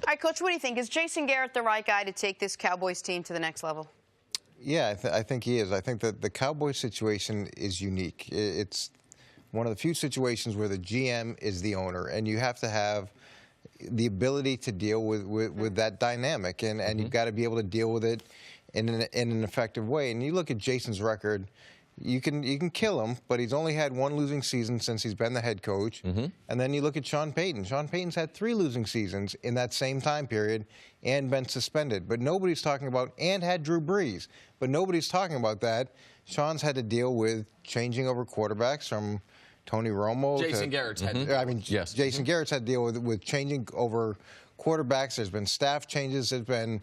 right, Coach, what do you think? Is Jason Garrett the right guy to take this Cowboys team to the next level? Yeah, I think he is. I think that the Cowboys situation is unique. It's one of the few situations where the GM is the owner, and you have to have the ability to deal with that dynamic, and you've got to be able to deal with it in an effective way. And you look at Jason's record, you can kill him, but he's only had one losing season since he's been the head coach. And then you look at Sean Payton. Sean Payton's had 3 losing seasons in that same time period and been suspended. But nobody's talking about, and had Drew Brees, but nobody's talking about that. Sean's had to deal with changing over quarterbacks from Tony Romo. Jason Garrett's had to deal with. Yes. Jason Garrett's had to deal with changing over quarterbacks. There's been staff changes. There's been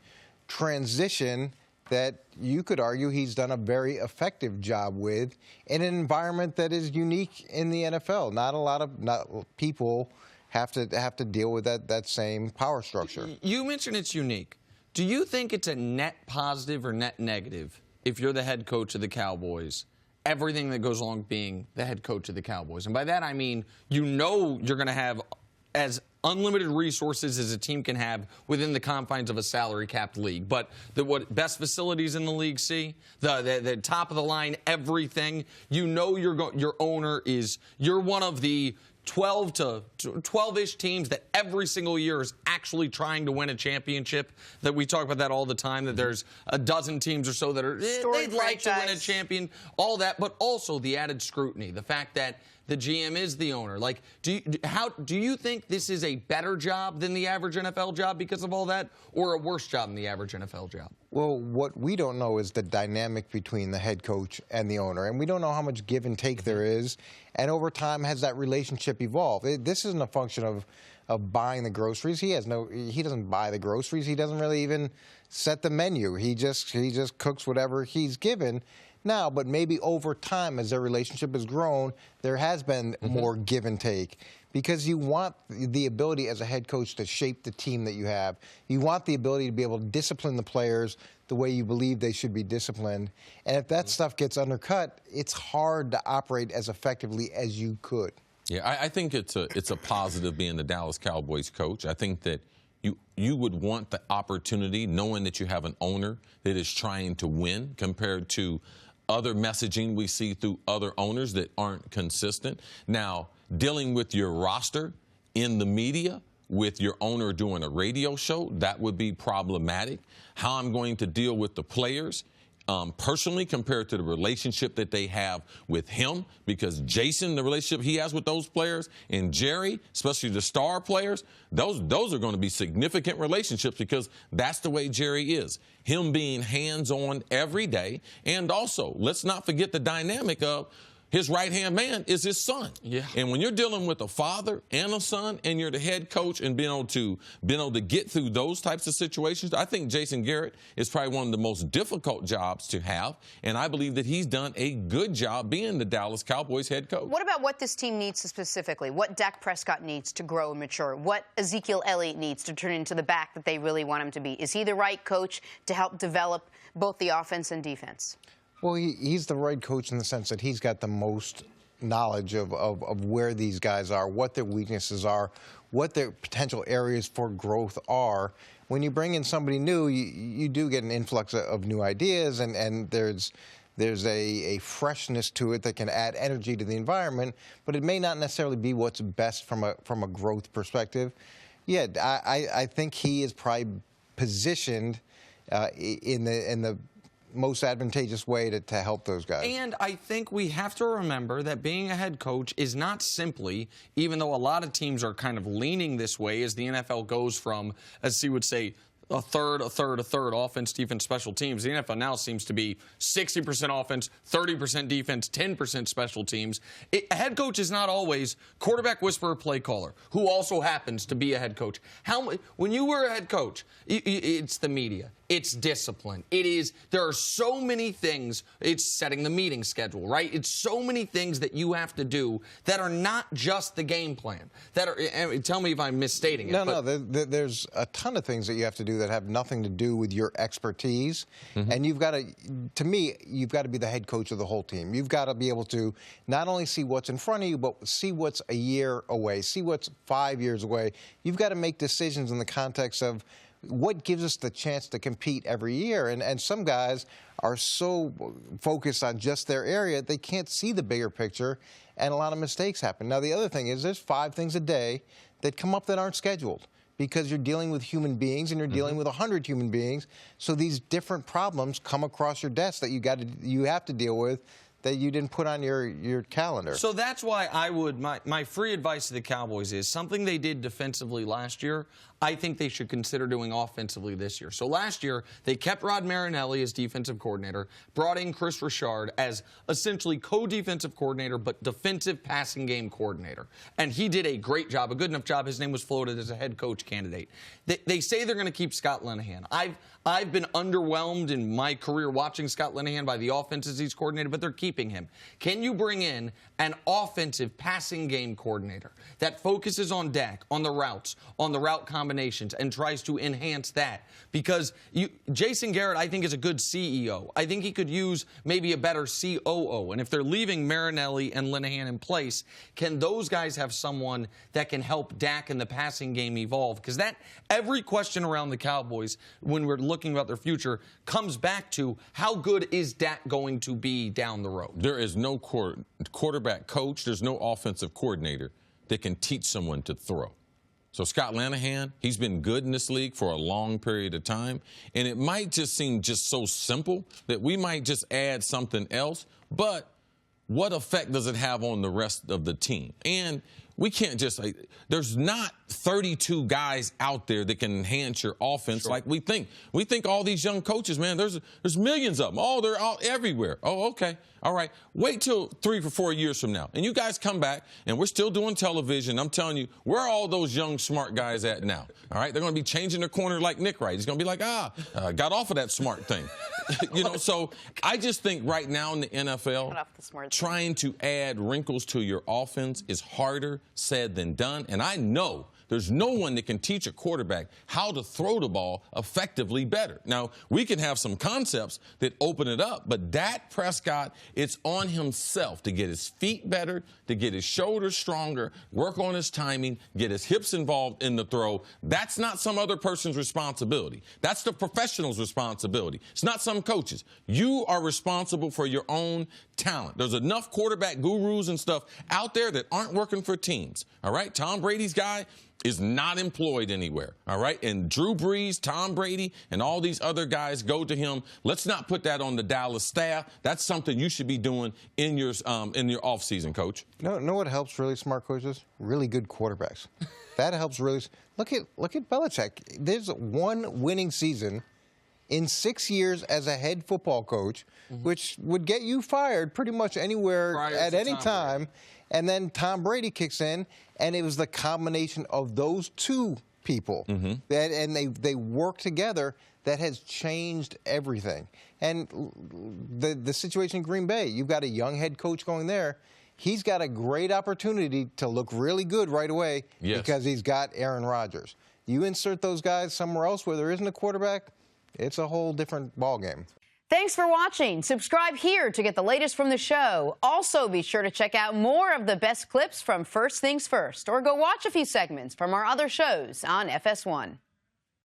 transition that you could argue he's done a very effective job with in an environment that is unique in the NFL. Not a lot of people have to deal with that same power structure. You mentioned it's unique. Do you think it's a net positive or net negative if you're the head coach of the Cowboys, everything that goes along being the head coach of the Cowboys? And by that I mean, you know, you're going to have as unlimited resources as a team can have within the confines of a salary-capped league. But what best facilities in the league see, the top of the line, everything. You know, your owner is, you're one of the 12-ish teams that every single year is actually trying to win a championship. That we talk about that all the time, that there's a dozen teams or so that are they'd like to win a champion, all that, but also the added scrutiny, the fact that the GM is the owner. Like, do you think this is a better job than the average NFL job because of all that, or a worse job than the average NFL job? Well, what we don't know is the dynamic between the head coach and the owner, and we don't know how much give and take there is, and over time has that relationship evolved. This isn't a function of buying the groceries. He doesn't buy the groceries. He doesn't really even set the menu. He just cooks whatever he's given. Now, but maybe over time, as their relationship has grown, there has been more give and take, because you want the ability as a head coach to shape the team that you have. You want the ability to be able to discipline the players the way you believe they should be disciplined. And if that stuff gets undercut, it's hard to operate as effectively as you could. Yeah, I think it's a positive being the Dallas Cowboys coach. I think that you would want the opportunity, knowing that you have an owner that is trying to win, compared to other messaging we see through other owners that aren't consistent. Now, dealing with your roster in the media, with your owner doing a radio show, that would be problematic. How I'm going to deal with the players personally compared to the relationship that they have with him, because Jason, the relationship he has with those players, and Jerry, especially the star players, those are going to be significant relationships, because that's the way Jerry is. Him being hands-on every day, and also, let's not forget the dynamic of his right-hand man is his son. Yeah. And when you're dealing with a father and a son, and you're the head coach, and being able to get through those types of situations, I think Jason Garrett is probably one of the most difficult jobs to have, and I believe that he's done a good job being the Dallas Cowboys head coach. What about what this team needs specifically? What Dak Prescott needs to grow and mature? What Ezekiel Elliott needs to turn into the back that they really want him to be? Is he the right coach to help develop both the offense and defense? Well, he's the right coach in the sense that he's got the most knowledge of where these guys are, what their weaknesses are, what their potential areas for growth are. When you bring in somebody new, you do get an influx of new ideas, and there's a freshness to it that can add energy to the environment, but it may not necessarily be what's best from a growth perspective. Yeah, I think he is probably positioned in the most advantageous way to help those guys. And I think we have to remember that being a head coach is not simply, even though a lot of teams are kind of leaning this way as the NFL goes from, as he would say, a third offense, defense, special teams. The NFL now seems to be 60% offense, 30% defense, 10% special teams. A head coach is not always quarterback whisperer, play caller, who also happens to be a head coach. When you were a head coach, it's the media. It's discipline. There are so many things. It's setting the meeting schedule, right? It's so many things that you have to do that are not just the game plan. Tell me if I'm misstating it. No, there's a ton of things that you have to do do that have nothing to do with your expertise. And you've got to me, you've got to be the head coach of the whole team. You've got to be able to not only see what's in front of you, but see what's a year away, see what's 5 years away. You've got to make decisions in the context of what gives us the chance to compete every year. And some guys are so focused on just their area, they can't see the bigger picture, and a lot of mistakes happen. Now, the other thing is there's 5 things a day that come up that aren't scheduled, because you're dealing with human beings and you're dealing with 100 human beings. So these different problems come across your desk that you have to deal with that you didn't put on your calendar. So that's why I would, my free advice to the Cowboys is something they did defensively last year, I think they should consider doing offensively this year. So last year, they kept Rod Marinelli as defensive coordinator, brought in Cris as essentially co-defensive coordinator, but defensive passing game coordinator. And he did a great job, a good enough job. His name was floated as a head coach candidate. They say they're going to keep Scott Linehan. I've been underwhelmed in my career watching Scott Linehan by the offenses he's coordinated, but they're keeping him. Can you bring in an offensive passing game coordinator that focuses on Dak, on the routes, on the route combinations, and tries to enhance that? Because Jason Garrett, I think, is a good CEO. I think he could use maybe a better COO. And if they're leaving Marinelli and Linehan in place, can those guys have someone that can help Dak and the passing game evolve? Because every question around the Cowboys, when we're looking about their future, comes back to how good is Dak going to be down the road? There is no quarterback coach, there's no offensive coordinator that can teach someone to throw. So Scott Linehan, he's been good in this league for a long period of time, and it might just seem just so simple that we might just add something else, but what effect does it have on the rest of the team? And we can't just there's not 32 guys out there that can enhance your offense like we think. We think all these young coaches, man, there's millions of them. Oh, they're out everywhere. Oh, okay. All right. Wait till 3 or 4 years from now. And you guys come back, and we're still doing television. I'm telling you, where are all those young, smart guys at now? All right? They're going to be changing their corner like Nick Wright. He's going to be like, got off of that smart thing. So I just think right now in the NFL, trying to add wrinkles to your offense is harder said than done. And I know there's no one that can teach a quarterback how to throw the ball effectively better. Now, we can have some concepts that open it up, but Dak Prescott, it's on himself to get his feet better, to get his shoulders stronger, work on his timing, get his hips involved in the throw. That's not some other person's responsibility. That's the professional's responsibility. It's not some coaches. You are responsible for your own talent. There's enough quarterback gurus and stuff out there that aren't working for teams. All right? Tom Brady's guy is not employed anywhere, all right? And Drew Brees, Tom Brady, and all these other guys go to him. Let's not put that on the Dallas staff. That's something you should be doing in your offseason, Coach. Know what helps really smart coaches? Really good quarterbacks. That helps really. Look at Belichick. There's one winning season in 6 years as a head football coach, which would get you fired pretty much anywhere at any time. And then Tom Brady kicks in, and it was the combination of those two people and they work together that has changed everything. And the situation in Green Bay, you've got a young head coach going there. He's got a great opportunity to look really good right away because he's got Aaron Rodgers. You insert those guys somewhere else where there isn't a quarterback, it's a whole different ballgame. Thanks for watching. Subscribe here to get the latest from the show. Also, be sure to check out more of the best clips from First Things First, or go watch a few segments from our other shows on FS1.